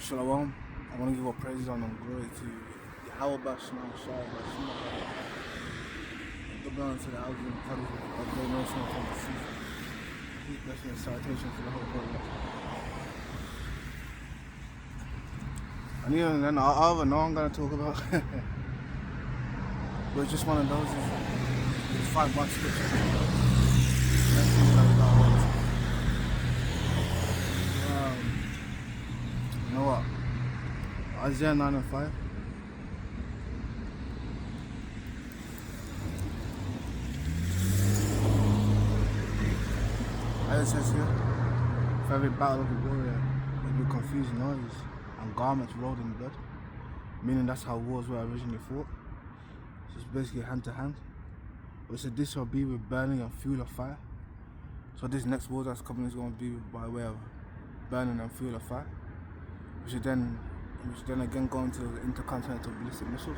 Shalom. I want to give all praises and glory to Yahweh Bashman Shai Bashman. The balance of the Alvin Cuddy of the nation from the sea. Peace, blessing, and salutation for the whole world. And even then, I don't know I'm going to talk about. But it's just one of those. It's 5 months scripture. Let's see what I got. You know what? Isaiah 9 and 5. As it says here, for every battle of a warrior, there will be confused noise and garments rolled in blood. Meaning that's how wars were originally fought. So it's basically hand to hand. But it said this shall be with burning and fuel of fire. So this next war that's coming is going to be by way of burning and fuel of fire. Which then again go into intercontinental ballistic missiles.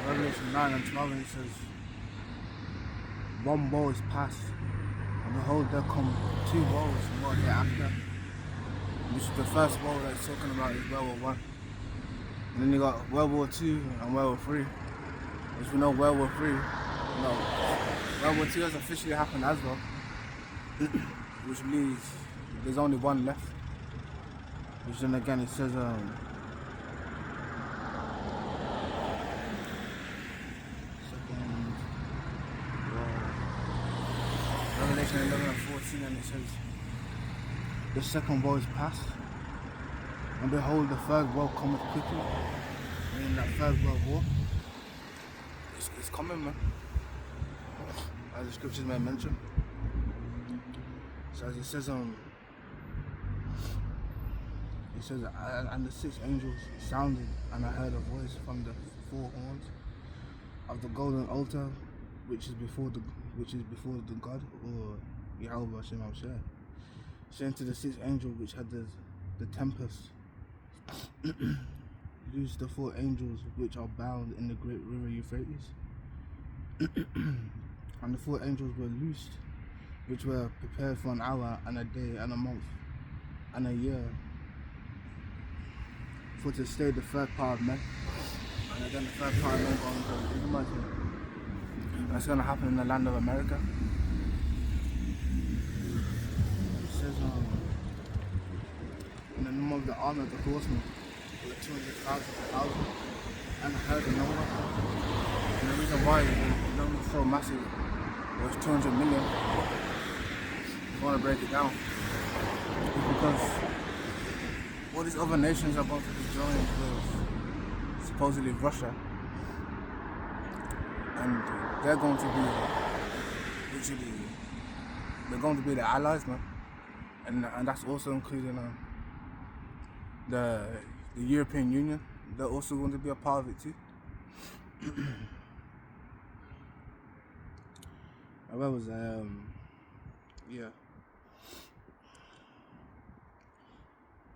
Revelation 9 and 12, and it says, one woe is past, and behold, there come 2 woes and what thereafter. Which is the first woe that it's talking about is World War I. And then you got World War II and World War III. As we know, World War III, World War II has officially happened as well. Which means there's only one left. Which then again it says, Revelation 11 and 14, and it says, the second woe is past, and behold, the third woe cometh quickly. Meaning that third world war, it's coming, man. As the scriptures may mention. So as it says, and the 6 angels sounded, and I heard a voice from the 4 horns of the golden altar, which is before the God, or Yahweh Hashem Shai, saying to the 6th angel which had the tempest, loose the 4 angels which are bound in the great river Euphrates. And the 4 angels were loosed, which were prepared for an hour and a day and a month and a year, for to stay the third part of men. And again, the third part of men going to the that's going to happen in the land of America. It says, in the number of the army of the horsemen, were 200,000, and I heard the number. And the reason why the number is so massive, it was 200 million. If you want to break it down, it's because all these other nations are going to be joined with supposedly Russia. And they're going to be literally, they're going to be the allies, man, and that's also including the European Union. They're also going to be a part of it too. And where was I?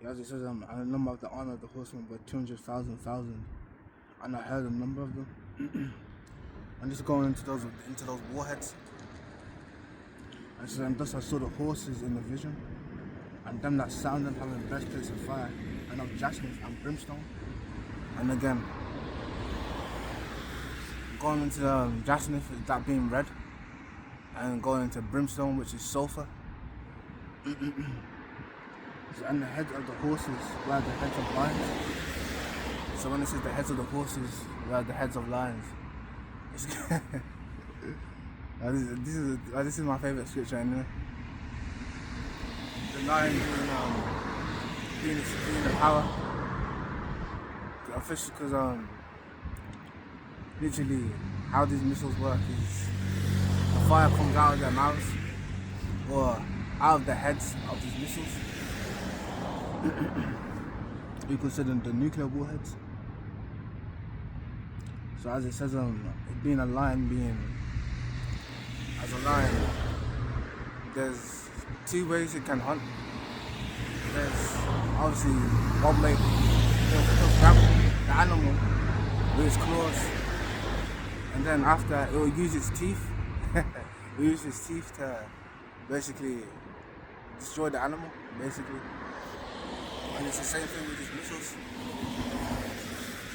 As it says, and the number of the army of the horsemen were 200,000, and I heard a number of them. And just going into those warheads. And thus I saw the horses in the vision, and them that sounded having breastplates of fire, and of jasmine and brimstone. And again, going into the jasmine, that being red, and going into brimstone, which is sulfur. And the heads of the horses were the heads of lions. So when it says the heads of the horses were the heads of lions, this is my favorite scripture anyway. The lion being the power, officially, because literally how these missiles work is the fire comes out of their mouths or out of the heads of these missiles. We consider them the nuclear warheads. So as it says, being a lion, as a lion, there's two ways it can hunt. There's obviously one way it'll grab the animal with its claws, and then after it will use its teeth. It will use its teeth to basically destroy the animal, basically. And it's the same thing with his missiles.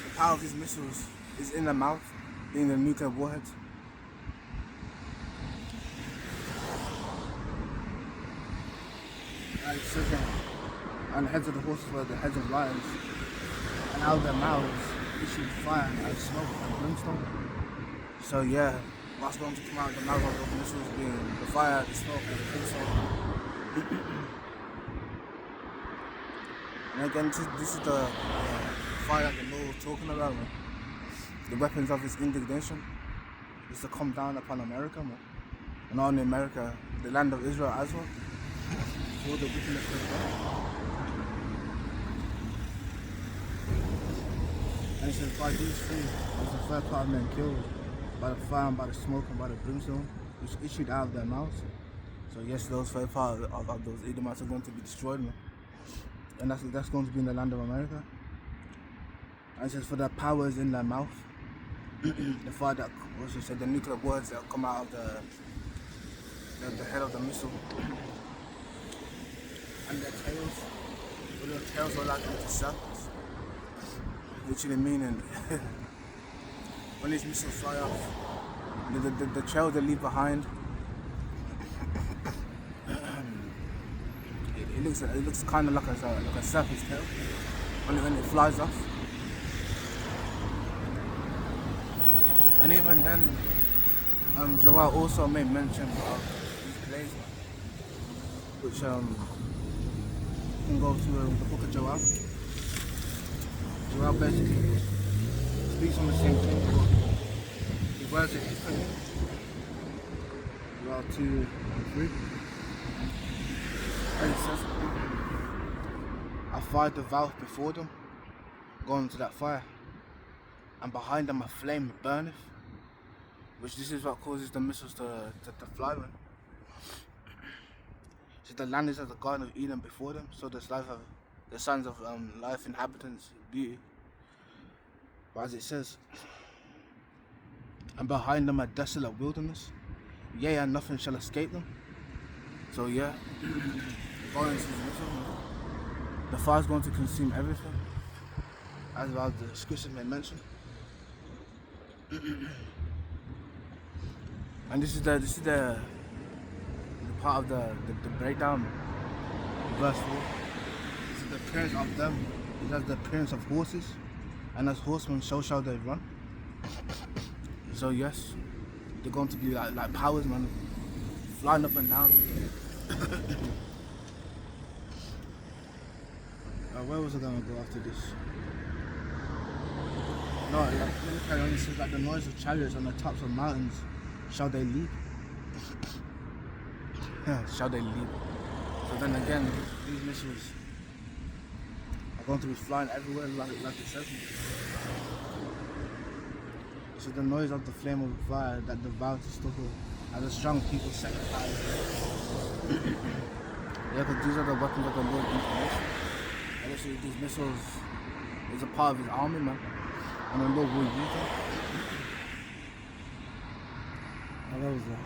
The power of his missiles is in the mouth, being the nuclear warheads. And it says and the heads of the horses were the heads of lions, and out of their mouths issued fire and smoke and brimstone. So yeah, what's going to come out of the mouth of those missiles being the fire, the smoke, and the brimstone. And again, this is the fire that the Lord was talking about, man. The weapons of his indignation is to come down upon America, man. And not only America, the land of Israel as well. For the wickedness of God. And it says, by these three was the third part of men killed, by the fire and by the smoke and by the brimstone, which issued out of their mouths. So yes, those third part of those Edomites are going to be destroyed, man. And that's going to be in the land of America. And it says, for their power is in their mouth. The fire that, also said, the nuclear words that come out of the head of the missile. And their tails are like empty serpents. Literally meaning, when these missiles fly off, the trail they leave behind, it looks kind of like a serpent's tail when it flies off. And even then, Joel also made mention of these plays, which you can go to the book of Joel. Joel basically speaks on the same thing, but he words it differently. Joel 2 and 3. And it says, I fired the valve before them, going into that fire, and behind them a flame burneth, which this is what causes the missiles to fly. So the land is as the Garden of Eden before them, so the sons of life inhabitants beauty. But as it says, and behind them a desolate wilderness, yea, and nothing shall escape them. So yeah, going into the missile, the fire is going to consume everything, as well as the scriptures may mention. And this is the part of the breakdown, verse 4. This is the appearance of them. It has the appearance of horses, and as horsemen so shall they run. So yes, they're going to be like powers, man, flying up and down. Where was I going to go after this? No, let me carry on. It says like the noise of chariots on the tops of mountains shall they leap. Shall they leap? So then again, these missiles are going to be flying everywhere, like it says. So the noise of the flame of the fire that devours the stubble, as a strong people sacrifice. Yeah, because these are the weapons of the Lord used. Obviously, these missiles is a part of his army, man, and the Lord will use them. And that was that.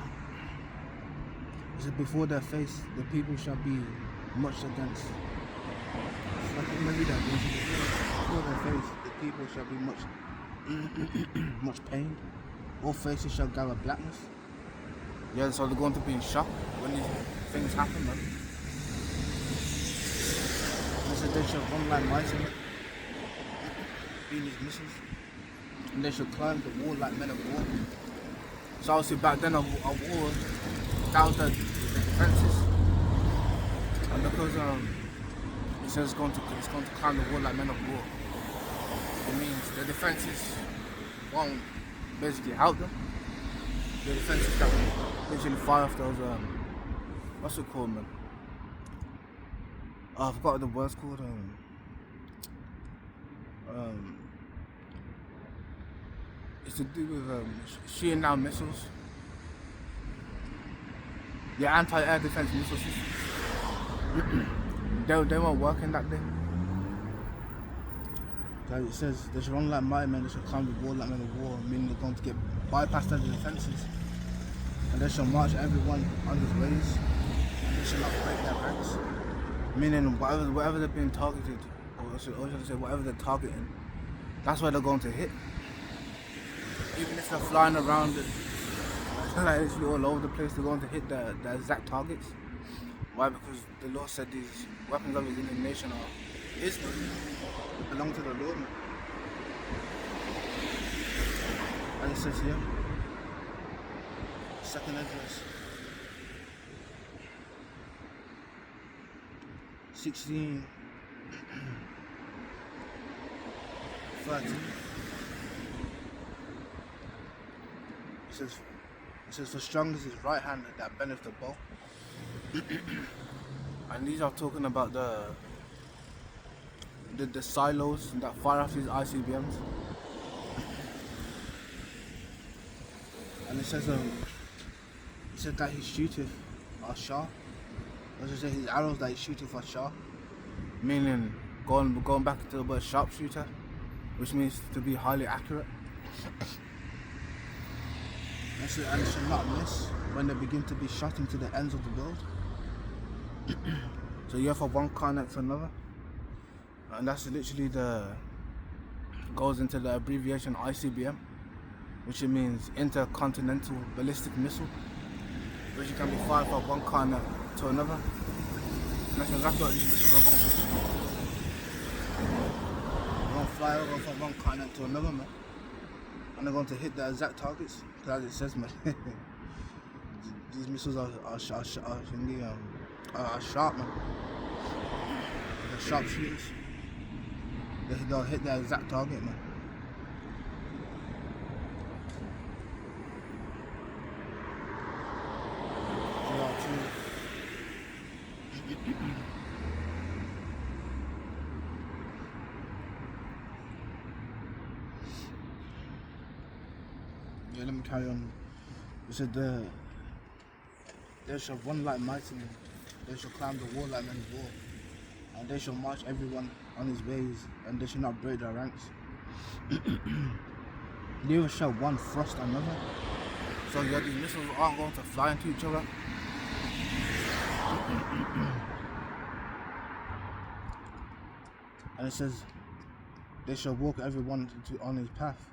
He said, before their face, the people shall be much against. Like in the reader, before their face, the people shall be much pained. All faces shall gather blackness. Yeah, so they're going to be in shock when these things happen, man. He said they shall run like mice in it, being these missiles, and they shall climb the wall like men of war. So obviously back then a war, that was the defenses, and because it says it's going to climb the wall like men of war, it means the defenses won't basically help them. The defenses that will literally fire off those what's it called, man? Oh, I forgot what the word's called. it's to do with shooting down missiles. The anti-air defense missile systems. They weren't working that day. Like it says, they should run like mighty men, they should climb the wall like men of war, meaning they're going to get bypassed the defences. And they shall march everyone on his ways, and they shall not break their ranks. Meaning whatever they're being targeted, or should I say whatever they're targeting, that's where they're going to hit. Even if they're flying around it, like literally all over the place, they're going to hit the exact targets. Why? Because the Lord said these weapons of his indignation are his, they belong to the Lord. And it says here, second address 16 13. It says for strong is his right hand that bendeth the bow. And these are talking about the silos that fire off these ICBMs. And it says that he shooteth are sharp. As I say, his arrows that he shooteth are sharp. Meaning going back to the word sharpshooter, which means to be highly accurate. And it shall not miss when they begin to be shot into the ends of the world. So you have from one continent to another, and that's literally goes into the abbreviation ICBM, which it means intercontinental ballistic missile, which can be fired from one continent to another. And that's exactly what these missiles are going to do. They're going to fly over from one continent to another, man, and they're going to hit the exact targets. Because as it says, man, these missiles are sharp, man. They're sharp shooters. They'll hit their exact target, man. Yeah, let me carry on. It said they shall run like mighty men, they shall climb the wall like men of war, and they shall march everyone on his ways, and they shall not break their ranks. Neither shall one thrust another. So yeah, these missiles aren't going to fly into each other. And it says, they shall walk everyone on his path,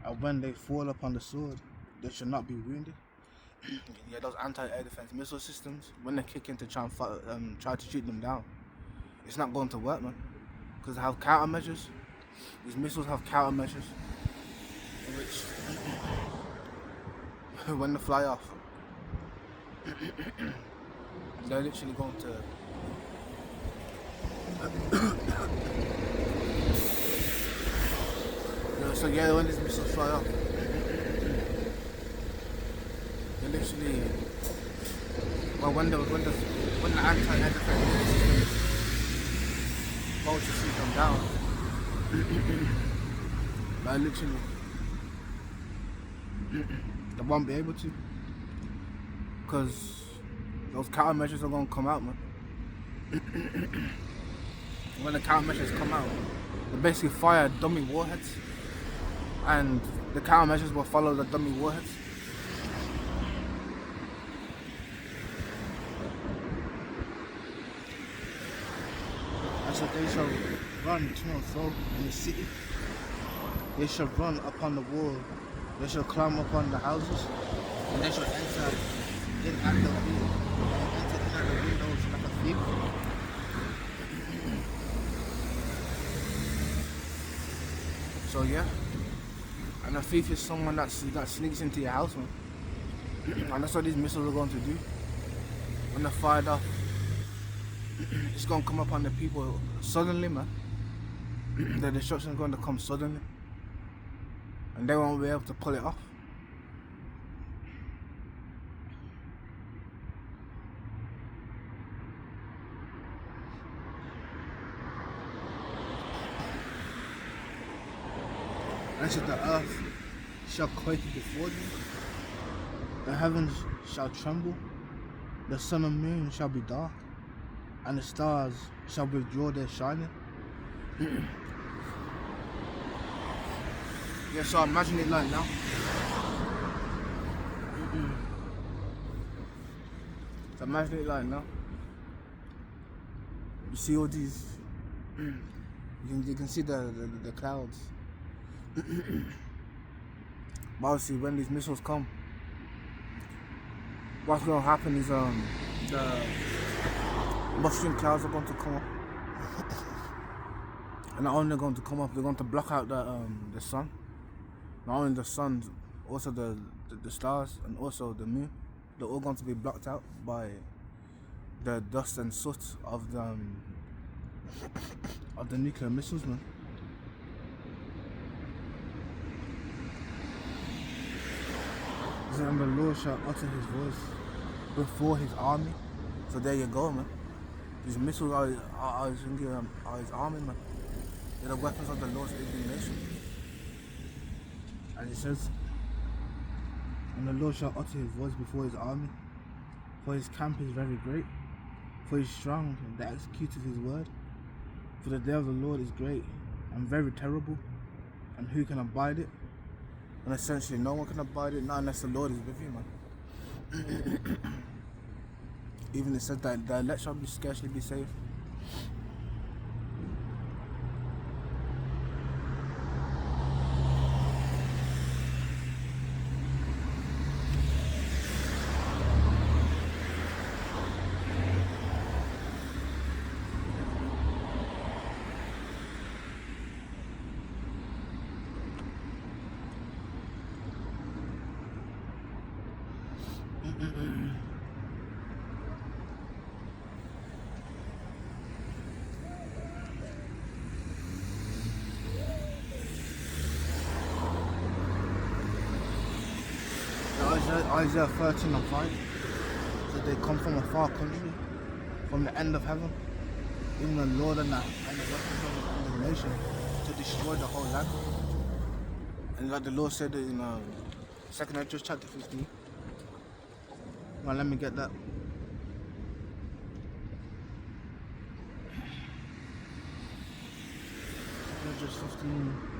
and when they fall upon the sword, they shall not be wounded. Yeah, those anti-air defense missile systems, when they kick in to try to shoot them down, it's not going to work, man. Because they have countermeasures. These missiles have countermeasures, which, when they fly off, they're literally going to so yeah, when these missiles fly off, they literally, well, when the anti-air defense systems go to shoot them down, like literally, they won't be able to, because those countermeasures are going to come out, man. When the countermeasures come out, they basically fire dummy warheads, and the countermeasures will follow the dummy warheads. And so they shall run to and fro in the city. They shall run upon the wall. They shall climb upon the houses, and they shall enter in at the window. Enter in at the windows like a thief. So yeah, and a thief is someone that sneaks into your house, man. And that's what these missiles are going to do. When they're fired off, it's going to come upon the people suddenly, man. The destruction is going to come suddenly, and they won't be able to pull it off. And so the earth shall quake before thee. The heavens shall tremble, the sun and moon shall be dark, and the stars shall withdraw their shining. Yeah, so imagine it like now. So imagine it like now. You see all these, you can see the clouds. But obviously when these missiles come, what's going to happen is the mushroom clouds are going to come up. And not only going to come up, they're going to block out the sun. Not only the sun, also the stars and also the moon. They're all going to be blocked out by the dust and soot of the nuclear missiles, man. And the Lord shall utter his voice before his army. So there you go, man. These missiles are his army, man. They're the weapons of the Lord's indignation. As it says, and the Lord shall utter his voice before his army, for his camp is very great, for he is strong that executeth his word. For the day of the Lord is great and very terrible, and who can abide it? And essentially no one can abide it, not unless the Lord is with you, man. Even it says that the elect shall scarcely be saved. Isaiah 13:5 says they come from a far country, from the end of heaven, even the Lord and the weapons of his indignation, to destroy the whole land. And like the Lord said in 2nd Edges chapter 15. Well, let me get that. Edges 15.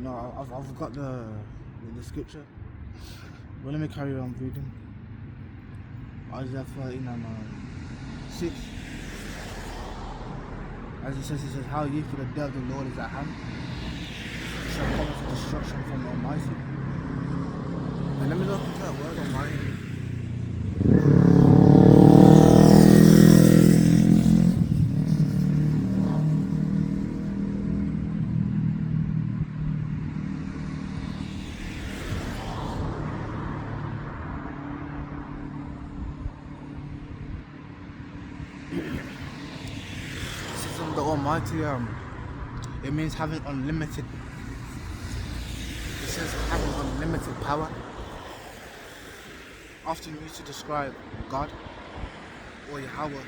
No, I've got the scripture. Well, let me carry on reading. Isaiah 13:6. As it says, how ye for the day of the Lord is at hand. It shall come as a destruction from the Almighty. And let me look into that word Almighty. The Almighty, it means having unlimited. It says having unlimited power. Often used to describe God or Yahweh,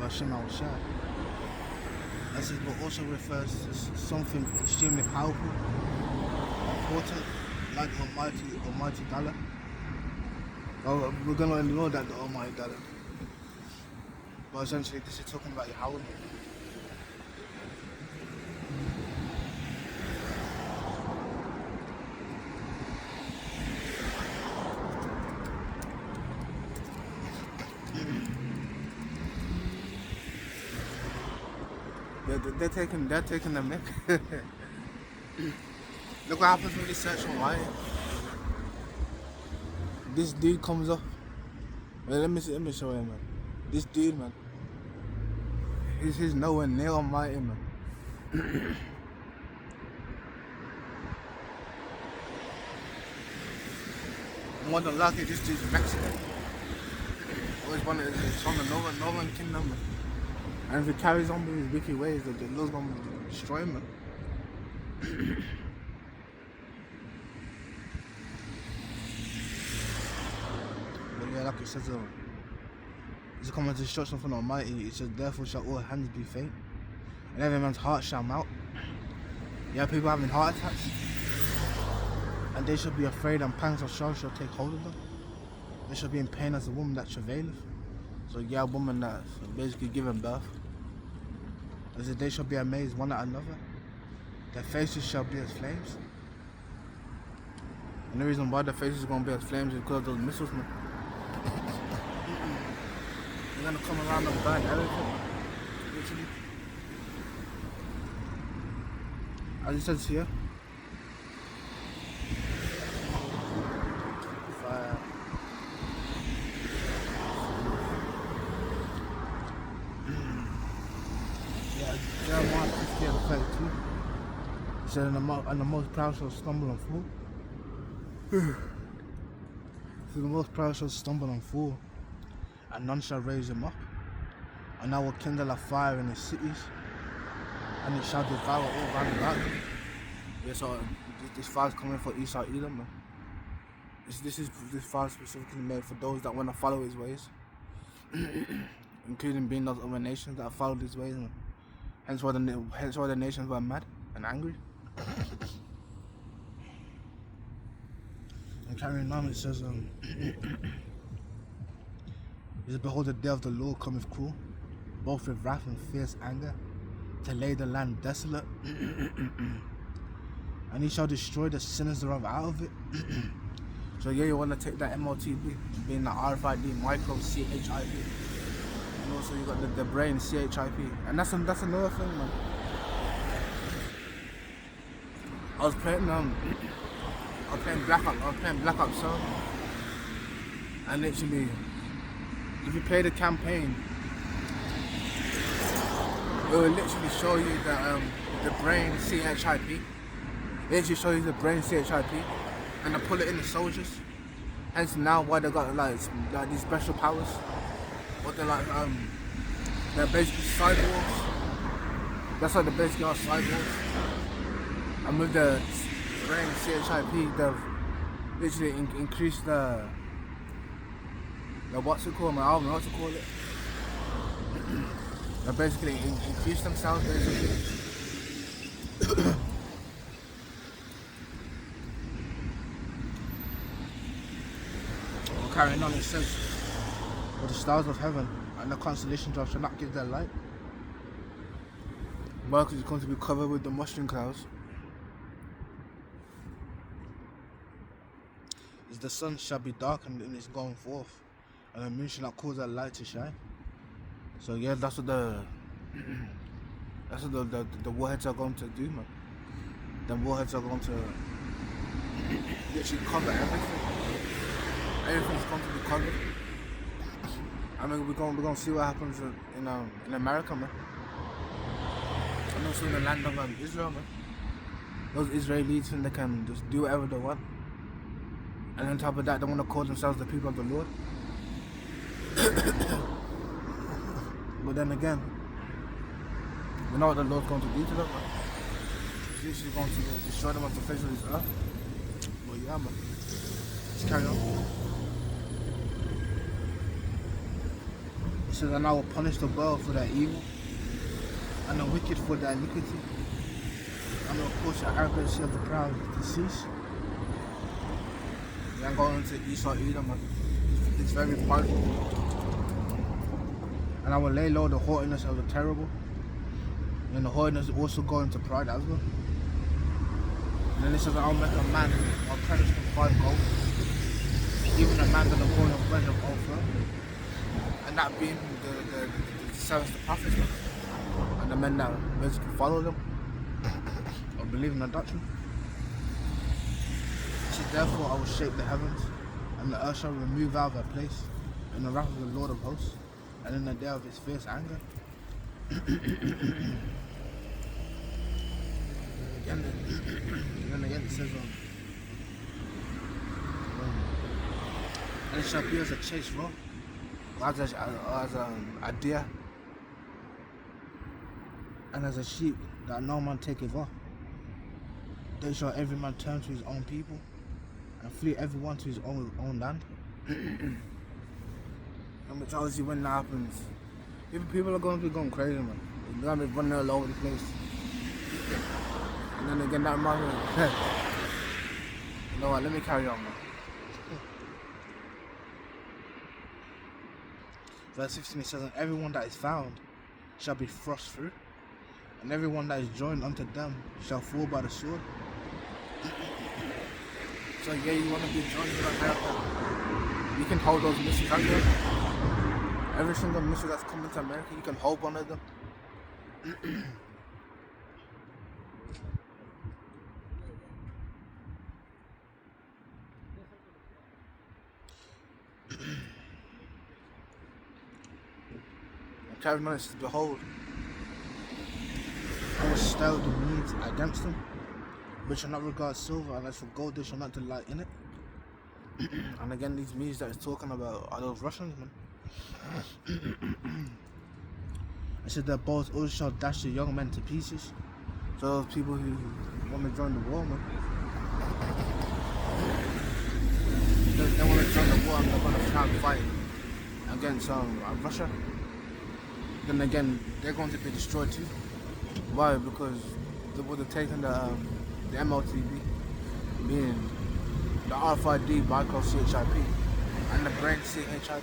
Bashem al-Shah. As it also refers to something extremely powerful, important, like Almighty Dollar. Well, we're gonna know that the Almighty Dollar. But essentially, this is talking about Yahweh. They're taking the mic. Look what happens when you search online. This dude comes up. Well, let me show you, man. This dude, man. He's nowhere near Almighty, man. More than likely, this dude's Mexican. Always wanted, it's from the Northern Kingdom, man. And if he carries on with his wicked ways, the Lord's gonna destroy him, man. But yeah, like it says, it's a common destruction from the Almighty. It says, therefore shall all hands be faint, and every man's heart shall melt. Yeah, people having heart attacks, and they shall be afraid, and pangs of sorrow shall take hold of them. They shall be in pain as a woman that travaileth. So yeah, a woman that's basically giving birth. As they shall be amazed one at another. Their faces shall be as flames. And the reason why their faces are going to be as flames is because of those missiles, man. They're going to come around and burn everything, literally. As it says here, fire. Yeah, Jeremiah 50:32. It said, and the most proud shall stumble and fall. So the most proud shall stumble and fall, and none shall raise him up. And I will kindle a fire in the cities, and it shall devour all round about them. Yeah, so this fire is coming for Esau Edom, man. This fire specifically made for those that want to follow his ways, including being those other nations that followed his ways, man. Hence why the nations were mad and angry. And carrying on, it says, it says, behold, the day of the Lord cometh cruel, both with wrath and fierce anger, to lay the land desolate. And he shall destroy the sinners thereof out of it. So yeah, you want to take that MOTB, being the RFID, micro, CHIP. And also you got the brain, CHIP. And that's another thing, man. I was playing Black Ops, so, and literally, if you play the campaign, it will literally show you the brain CHIP. It literally show you the brain CHIP, and they put it in the soldiers. Hence now why they got like these special powers. What they're like, they're basically cyborgs. That's why they basically are cyborgs. And with the brain CHIP, they've literally increased the what's it called? I don't know what to call it. They basically increased themselves, basically. Well, carrying on, it says, for the stars of heaven and the constellations of shall not give their light. Well, because it's going to be covered with the mushroom clouds. The sun shall be darkened in its going forth, and the moon shall not cause her light to shine. So yeah, that's what the warheads are going to do, man. The warheads are going to literally cover everything. Everything's going to be covered. I mean, we're going to see what happens in America, man. And also in the land of Israel, man. Those Israelis think they can just do whatever they want. And on top of that, they want to call themselves the people of the Lord. But then again, we know what the Lord's going to do to them. He's just going to destroy them off the face of this earth. But yeah, man. Let's carry on. It says, and I will punish the world for their evil, and the wicked for their iniquity, and will cause the arrogancy of the proud to cease. I'm going to Esau Edom, man. It's very powerful. And I will lay low the haughtiness of the terrible. And the haughtiness is also going to pride as well. And then it says, I'll make a man more precious than 5 gold, even a man than the born of pleasure of all fur. And that being the seventh prophets, and the men that basically follow them or believe in the doctrine. Therefore I will shake the heavens, and the earth shall remove out of her place, in the wrath of the Lord of hosts, and in the day of his fierce anger. Again it says, and it shall be as a chase roe, as a deer, And as a sheep that no man taketh off, they shall every man turn to his own people, and flee everyone to his own land. And which tells you when that happens, people are going to be going crazy, man. They're going to be running all over the place. And then again, that reminds me, hey, you know what, let me carry on, man. Verse 15, it says, and everyone that is found shall be thrust through, and everyone that is joined unto them shall fall by the sword. So yeah, you want to be joined to America, you can hold those missiles out there. Every single missile that's coming to America, you can hold one of them. Chapter 9 says, behold, I will stir the Medes against them, which shall not regard silver, and as for gold, they shall not delight in it. And again, these Medes that it's talking about are those Russians, man. I said that both others shall dash the young men to pieces. So those people who want to join the war, man, they want to join the war and they're going to try and fight against Russia. Then again, they're going to be destroyed too. Why? Because they would have taken the MLTB, meaning the RFID microchip and the brain CHIP.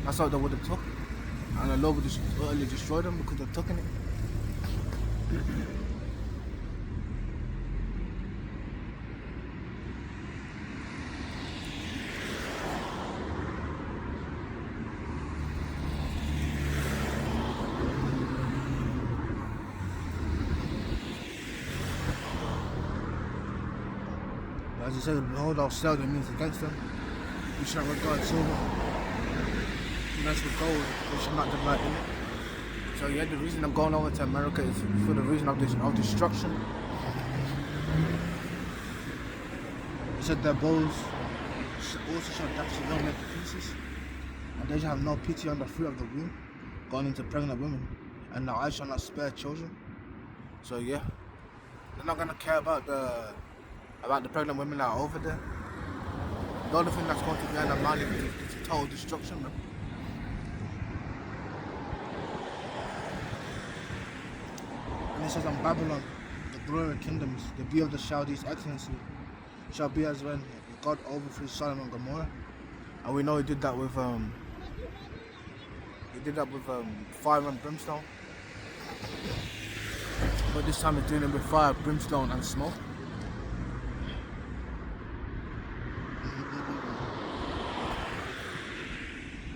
That's what they would have took. And the Lord would just utterly destroy them because they've taken it. As he said, behold, I'll sell the means against them. We shall regard silver. And as for gold, we shall not delight in it. So yeah, the reason I'm going over to America is for the reason of destruction. He said their bows also shall dash the young men to pieces, and they shall have no pity on the fruit of the womb, going into pregnant women, and now I shall not spare children. So yeah, they're not gonna care about the pregnant women that are over there. The only thing that's going to be on their mind is total destruction, man. And it says on Babylon, the glory of kingdoms, the beauty of the Chaldees' excellency, shall be as when God overthrew Sodom and Gomorrah. And we know he did that with fire and brimstone. But this time he's doing it with fire, brimstone and smoke.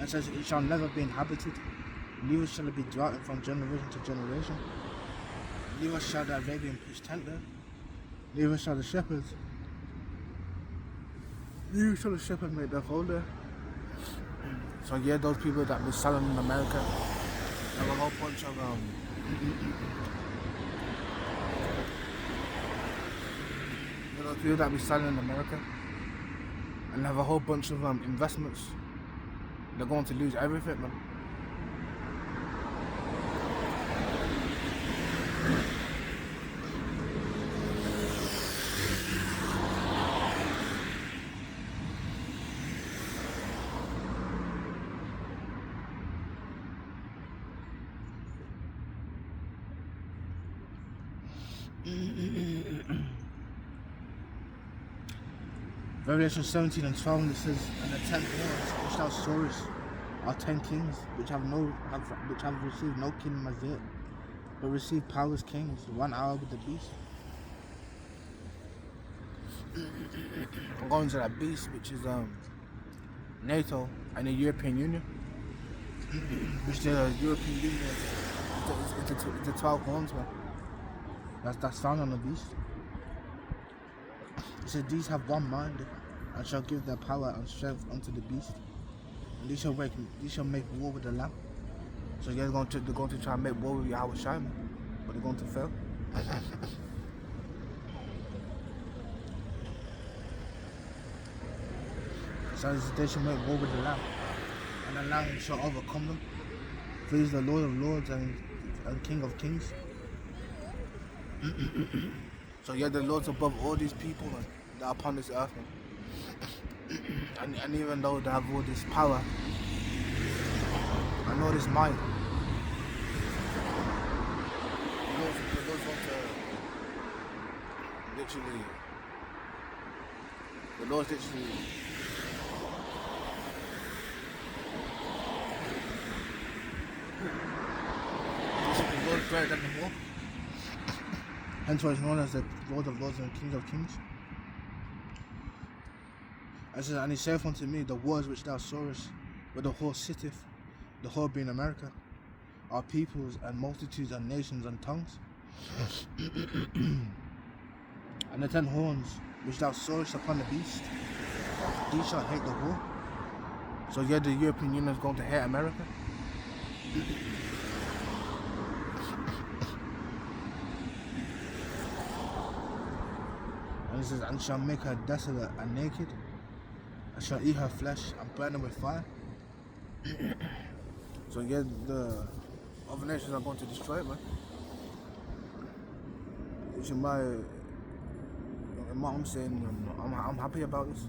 And says it shall never be inhabited, neither shall it be dwelt in from generation to generation. Neither shall the Arabian pitch tent there, neither shall the shepherds make their fold there. So yeah, those people that be selling in America have a whole bunch of those people that be selling in America and have a whole bunch of investments. They're going to lose everything, man. Revelation 17 and 12, it says, and the 10 horns which thou sawest are 10 kings which have received no kingdom as yet, but receive power as kings, 1 hour with the beast. I'm going to that beast, which is NATO and the European Union. Which the European Union is the 12 horns, man. That's found on the beast. It said, these have one mind, and shall give their power and strength unto the beast, and these shall make war with the Lamb. So yeah, they're going to try and make war with Yahweh Shai, but they're going to fail. So they shall make war with the Lamb, and the Lamb shall overcome them. For he is the Lord of lords and King of kings, So you're the Lord's above all these people, man, that are upon this earth, man. And even though they have all this power and all this might, the Lord's want to literally, the Lord's literally, the Lord's greater than them all. Hence why it's known as the Lord of Lords and King of Kings. And he saith unto me, the words which thou sawest, where the whore sitteth, the whore being America, are peoples and multitudes and nations and tongues. And the 10 horns which thou sawest upon the beast, these shall hate the whore. So yeah, the European Union is going to hate America. And it says, and shall make her desolate and naked, and shall eat her flesh and burn her with fire. So yeah, the other nations are going to destroy it, man. Which in what I'm saying, I'm happy about this.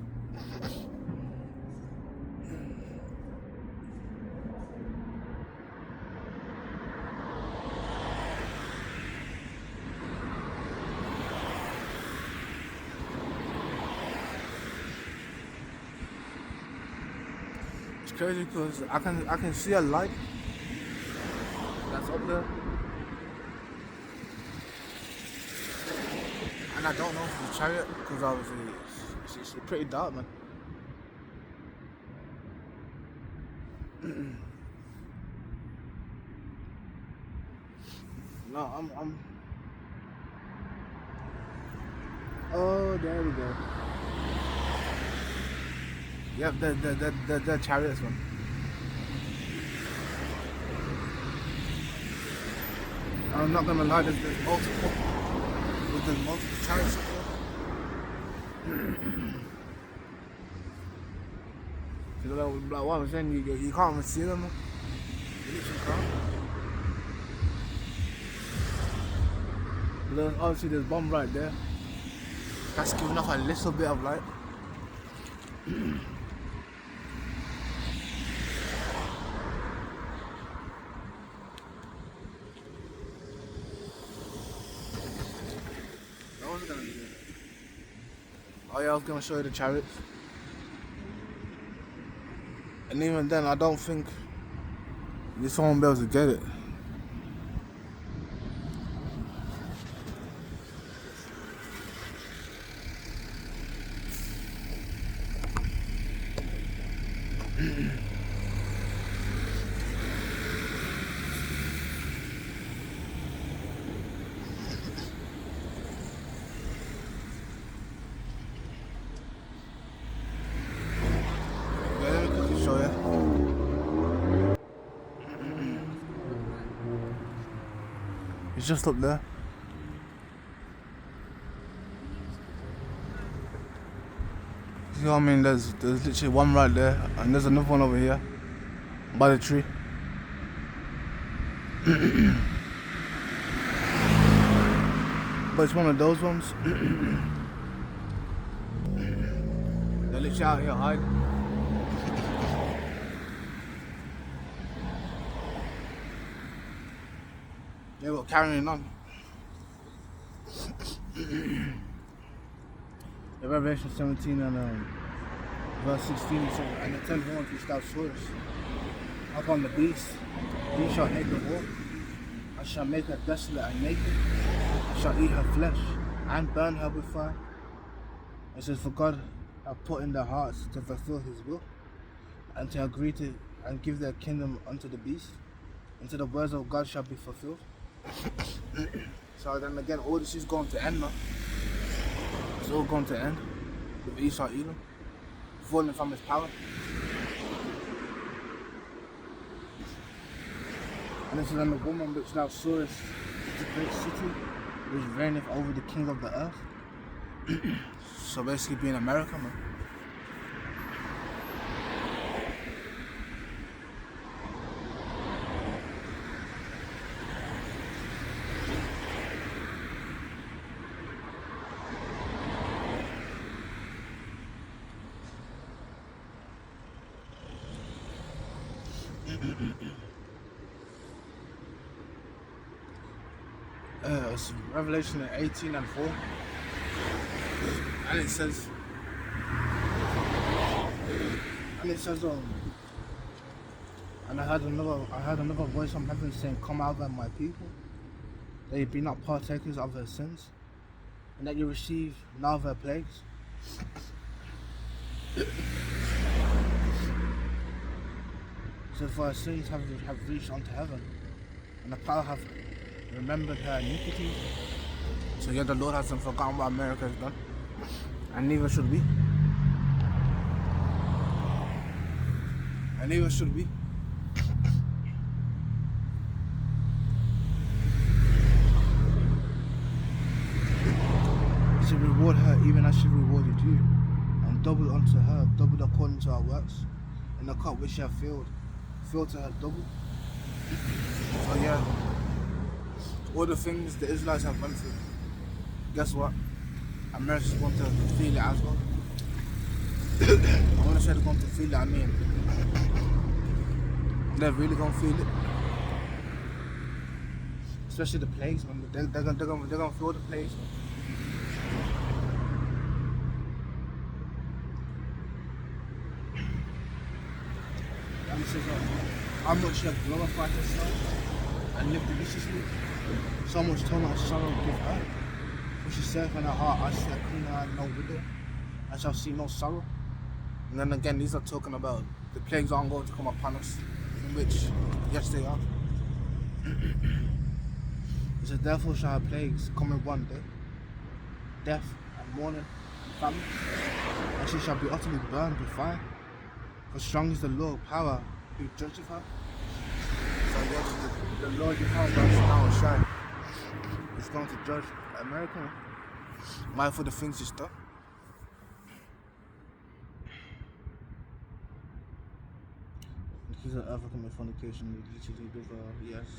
It's crazy because I can see a light that's up there, and I don't know if it's a chariot because obviously it's pretty dark, man. No, I'm. Oh, there we go. Yep, the chariots, man. I'm not gonna lie, there's multiple chariots up there. Like what I'm saying, you can't even see them, man. You literally can't. But obviously there's bomb right there. That's giving off a little bit of light. Oh yeah, I was gonna show you the chariots. And even then, I don't think this one will be able to get it. It's just up there. You know what I mean? There's literally one right there, and there's another one over here by the tree. But it's one of those ones. They're literally out here hiding. They were carrying on. The Revelation 17 and verse 16 says, and the 10 horns which thou sawest upon the beast, these shall hate the whore, and shall make her desolate and naked, and shall eat her flesh, and burn her with fire. It says, for God hath put in their hearts to fulfill his will, and to agree to and give their kingdom unto the beast, until the words of God shall be fulfilled. So then again, all this is going to end, man. It's all going to end with Esau Edom falling from his power. And this is then the woman which thou sawest is a great city which reigneth over the king of the earth. So basically being America, man. It's Revelation 18 and 4, and it says, and it says, and I heard another voice from heaven saying, "Come out of my people, that you be not partakers of their sins, and that you receive none of their plagues." So for our sins have reached unto heaven, and the power have remembered her iniquity. So yeah, the Lord hasn't forgotten what America has done, and neither should we. And neither should we. He should reward her even as she rewarded you, and double unto her, double according to our works. And the cup which she hath filled to her double. So yeah, all the things the Israelites have went through, guess what? America's going to feel it as well. I want to say they're going to feel it, I mean, they're really going to feel it. Especially the plagues, man. They're going to feel the plagues. And it says, how much you have glorified yourself and lived deliciously, so much toil and sorrow give her. For she saith in her heart, I shall clean her and no widow, I shall see no sorrow. And then again, these are talking about the plagues aren't going to come upon us, in which, yes, they are. It says, therefore shall her plagues come in one day, death and mourning and famine, and she shall be utterly burned with fire. For strong is the Lord power who judgeth her. So yes, the Lord you have now will shine. He's going to judge America, mindful of the things he's done. The kings of the earth have committed fornication, literally with yes.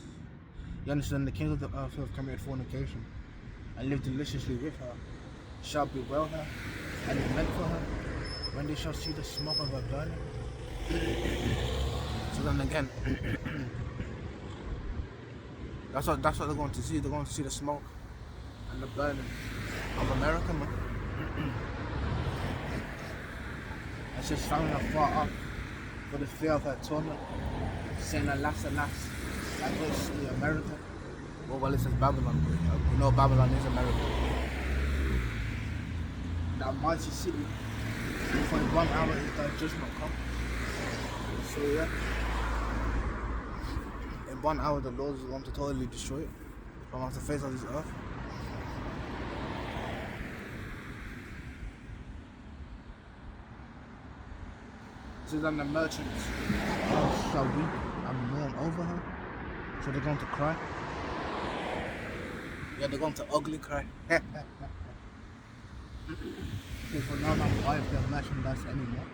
You understand, the kings of the earth have committed fornication and lived deliciously with her, shall bewail her and lament for her when they shall see the smoke of her burning. So then again, that's what they're going to see. They're going to see the smoke and the burning of America, man. It's just found her far off for the fear of her torment, saying, alas, alas, I go to see America. Well, it says Babylon. We know Babylon is America. That mighty city, for in 1 hour is thy judgment come. So yeah, in 1 hour the Lord is going to totally destroy it from off the face of this earth. So then the merchants shall weep and mourn over her. So they're going to cry. Yeah, they're going to ugly cry. Okay, for now not buy their merchandise anymore.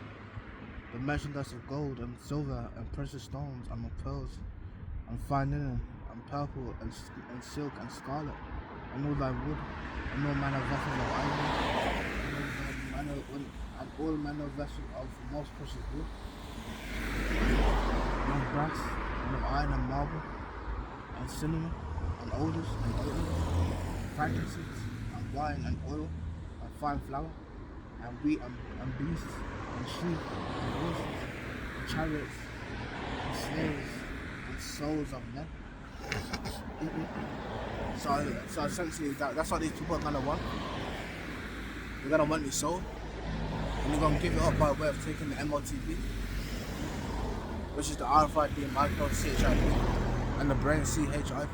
The merchandise of gold and silver and precious stones and of pearls and fine linen and purple and silk and scarlet and all thy wood and all manner of vessels of ivory and all manner of vessels of most precious wood and of brass and of iron and marble and cinnamon and odors and ointment, frankincense and wine and oil and fine flour and wheat and beasts and sheep and horses and chariots and slaves and souls of men. So essentially that's what these people are gonna want. They're gonna want your soul, and they're gonna give it up by way of taking the MOTP, which is the RFID micro CHIP and the brain CHIP.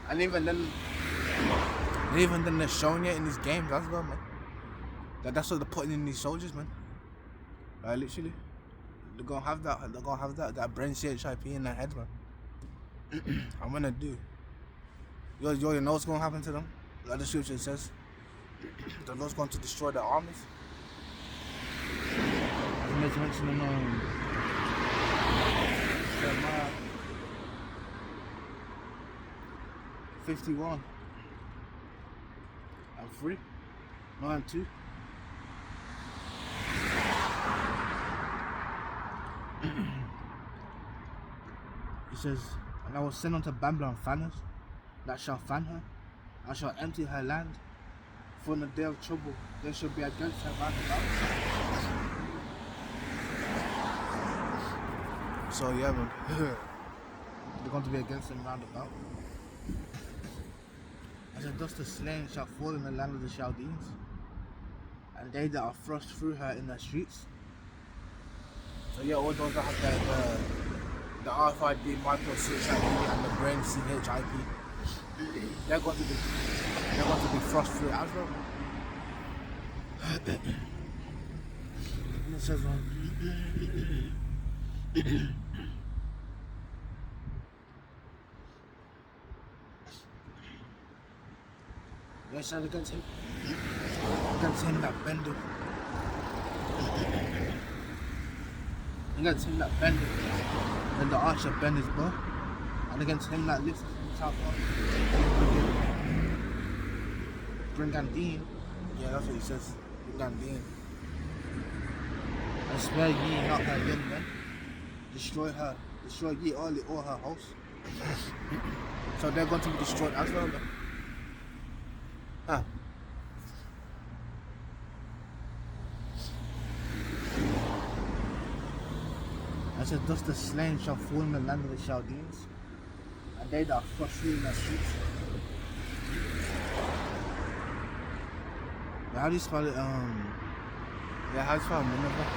And even then they're showing it in these games as well, man. That's what they're putting in these soldiers, man. Like literally, they're gonna have that brain CHIP in their head, man. I'm gonna do. You know what's gonna happen to them? Like the scripture says, the Lord's going to destroy their armies. And it's mentioned in Jeremiah 51 and 3, 9 and 2. says, and I will send unto Babylon fanners that shall fan her, and shall empty her land. For in the day of trouble there shall be against her round about. So yeah, man. They're going to be against him round about. I said, thus the slain shall fall in the land of the Chaldeans, and they that are thrust through her in the streets. So yeah, all those that have the RFID, micro CHIP, and the brain CHIP, they're going to be thrust through it as well. And it says they said against him that bendeth. Against him that bendeth, then the archer bend his bow, and against him that lifts himself up, bring Gandine. Yeah, that's what he says. Bring Gandine. And spare ye not her young men. Destroy ye all her hosts. So they're going to be destroyed as well, man. Huh. I said, thus the slain shall fall in the land of the Chaldeans, and they that are thrust through in their streets. How do you spell it? Yeah, how do you spell Nineveh?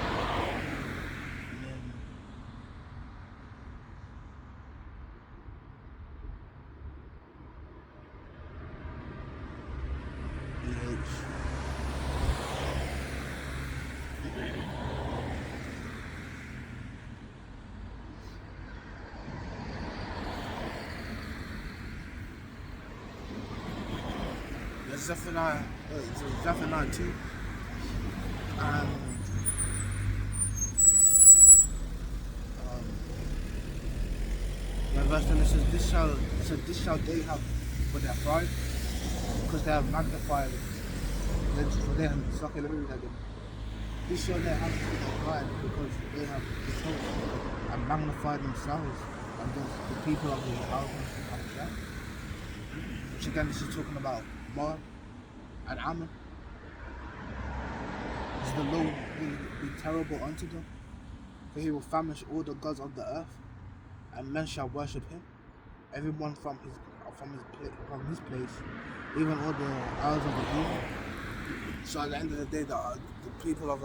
Zephaniah 2, and verse 10 says, this shall they have for their pride, because they have magnified. For they have, okay, let me read that again. This shall they have for their pride, because they have exalted and magnified themselves against the people of the houses of Israel. Which again, this is talking about Moab and Ammon. The Lord will be terrible unto them, for he will famish all the gods of the earth, and men shall worship him, everyone from his place, even all the isles of the heathen. So at the end of the day, the people of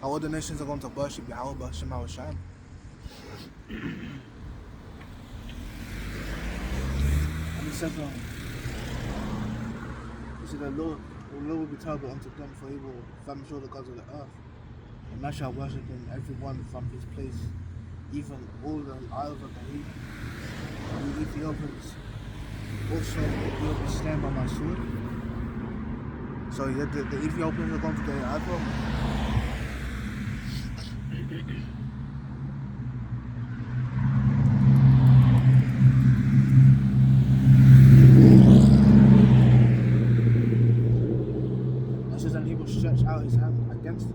all the nations are going to worship Yahweh, Shem Sham. And he said, the Lord will be terrible unto them, for he will famish all the gods of the earth, and man shall worship him, everyone from his place, even all the isles of the heathen. And the Ethiopians also will be slain by my sword. So yeah, the Ethiopians are going to get it as well. Stretch out his hand against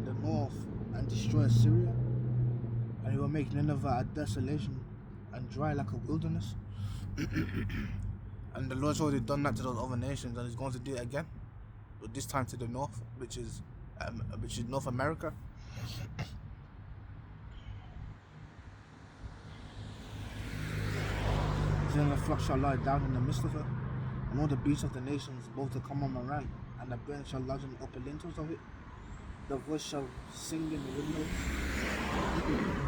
the north and destroy Assyria, and he will make Nineveh a desolation and dry like a wilderness. And the Lord's already done that to those other nations, and he's going to do it again, but this time to the north, which is North America. Then the flock shall lie down in the midst of her, and all the beasts of the nations both to come on my right, and the brain shall lodge in the upper lintels of it. The voice shall sing in the windows.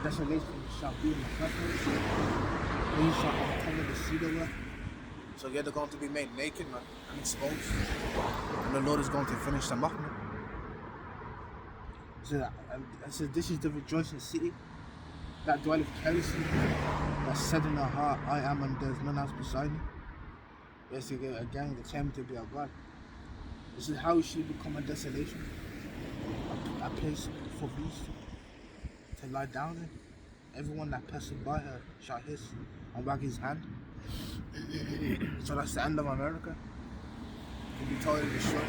Desolation shall be in the thresholds. They shall uncover the cedar work. So yeah, they're going to be made naked, man, and exposed. And the Lord is going to finish them off, man. So this is the rejoicing city that dwelleth carelessly, that said in her heart, I am, and there is none else beside me. Basically, again, the claim to be a God. This is how she become a desolation, a place for beasts to lie down in. Everyone that passes by her shall hiss and wag his hand. So that's the end of America. You'll be totally destroyed.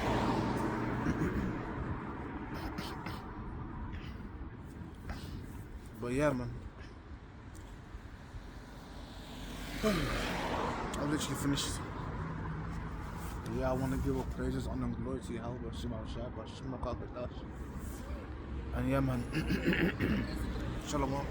But yeah, man. I've literally finished. Yeah, I want to give up praises, honor and glory to Yahweh, Shema Shah, Shema Kagadas. And yeah, man. Shalom.